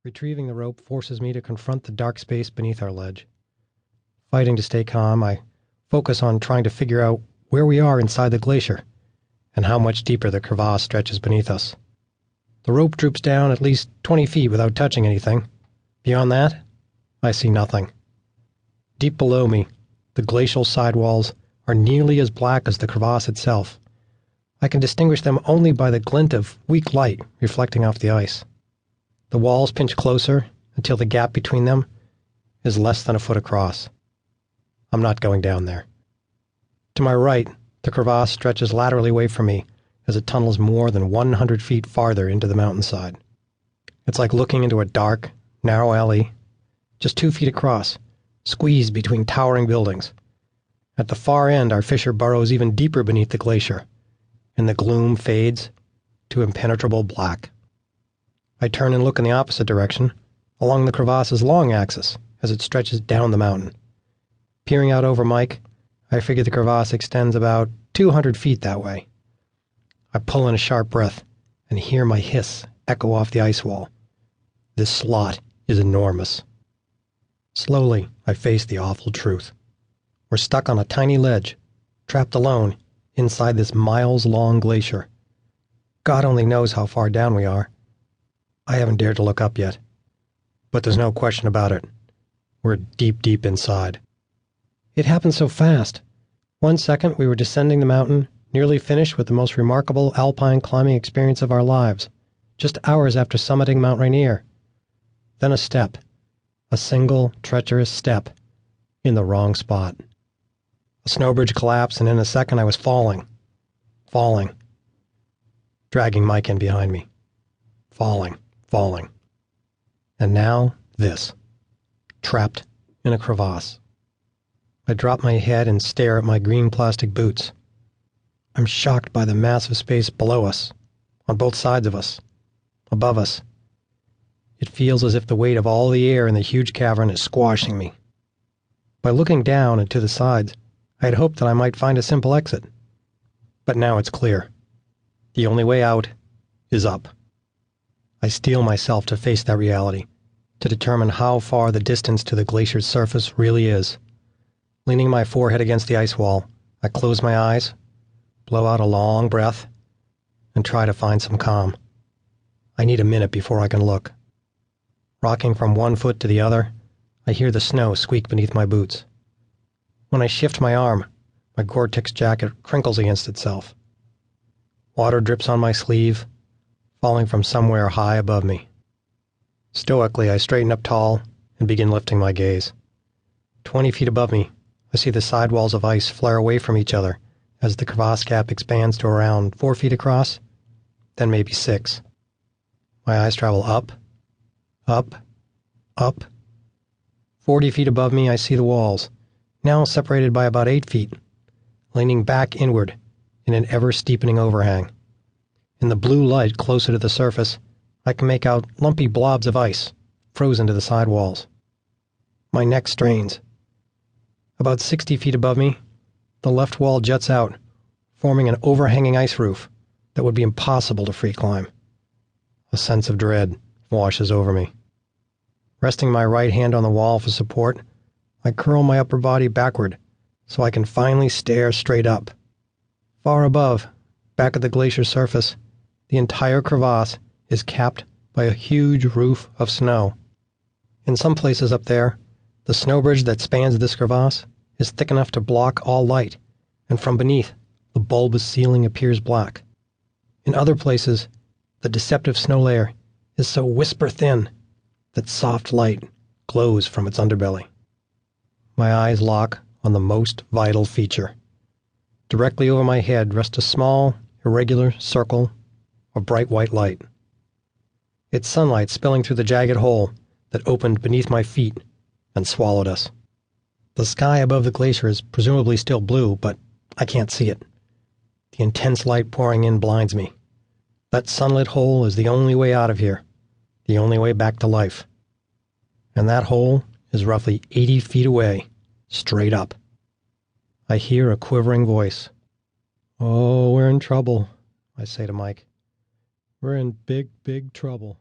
Retrieving the rope forces me to confront the dark space beneath our ledge. Fighting to stay calm, I focus on trying to figure out where we are inside the glacier and how much deeper the crevasse stretches beneath us. The rope droops down at least 20 feet without touching anything. Beyond that, I see nothing. Deep below me, the glacial sidewalls are nearly as black as the crevasse itself. I can distinguish them only by the glint of weak light reflecting off the ice. The walls pinch closer until the gap between them is less than a foot across. I'm not going down there. To my right, the crevasse stretches laterally away from me as it tunnels more than 100 feet farther into the mountainside. It's like looking into a dark, narrow alley, just 2 feet across, squeezed between towering buildings. At the far end, our fissure burrows even deeper beneath the glacier, and the gloom fades to impenetrable black. I turn and look in the opposite direction, along the crevasse's long axis, as it stretches down the mountain. Peering out over Mike, I figure the crevasse extends about 200 feet that way. I pull in a sharp breath and hear my hiss echo off the ice wall. This slot is enormous. Slowly, I face the awful truth. We're stuck on a tiny ledge, trapped alone inside this miles-long glacier. God only knows how far down we are. I haven't dared to look up yet. But there's no question about it. We're deep, deep inside. It happened so fast. 1 second we were descending the mountain, nearly finished with the most remarkable alpine climbing experience of our lives, just hours after summiting Mount Rainier. Then a step, a single, treacherous step, in the wrong spot. A snow bridge collapsed, and in a second I was falling, dragging Mike in behind me. Falling. And now, this. Trapped in a crevasse. I drop my head and stare at my green plastic boots. I'm shocked by the massive space below us, on both sides of us, above us. It feels as if the weight of all the air in the huge cavern is squashing me. By looking down and to the sides, I had hoped that I might find a simple exit. But now it's clear. The only way out is up. I steel myself to face that reality, to determine how far the distance to the glacier's surface really is. Leaning my forehead against the ice wall, I close my eyes, blow out a long breath, and try to find some calm. I need a minute before I can look. Rocking from one foot to the other, I hear the snow squeak beneath my boots. When I shift my arm, my Gore-Tex jacket crinkles against itself. Water drips on my sleeve, falling from somewhere high above me. Stoically, I straighten up tall and begin lifting my gaze. 20 feet above me, I see the sidewalls of ice flare away from each other as the crevasse cap expands to around 4 feet across, then maybe 6. My eyes travel up. 40 feet above me, I see the walls, now separated by about 8 feet, leaning back inward in an ever-steepening overhang. In the blue light closer to the surface, I can make out lumpy blobs of ice, frozen to the sidewalls. My neck strains. About 60 feet above me, the left wall juts out, forming an overhanging ice roof that would be impossible to free climb. A sense of dread washes over me. Resting my right hand on the wall for support, I curl my upper body backward so I can finally stare straight up. Far above, back at the glacier's surface, the entire crevasse is capped by a huge roof of snow. In some places up there, the snow bridge that spans this crevasse is thick enough to block all light, and from beneath, the bulbous ceiling appears black. In other places, the deceptive snow layer is so whisper-thin that soft light glows from its underbelly. My eyes lock on the most vital feature. Directly over my head rests a small, irregular circle of bright white light. It's sunlight spilling through the jagged hole that opened beneath my feet and swallowed us. The sky above the glacier is presumably still blue, but I can't see it. The intense light pouring in blinds me. That sunlit hole is the only way out of here, the only way back to life. And that hole is roughly 80 feet away, straight up. I hear a quivering voice. "Oh, we're in trouble," I say to Mike. "We're in big, big trouble."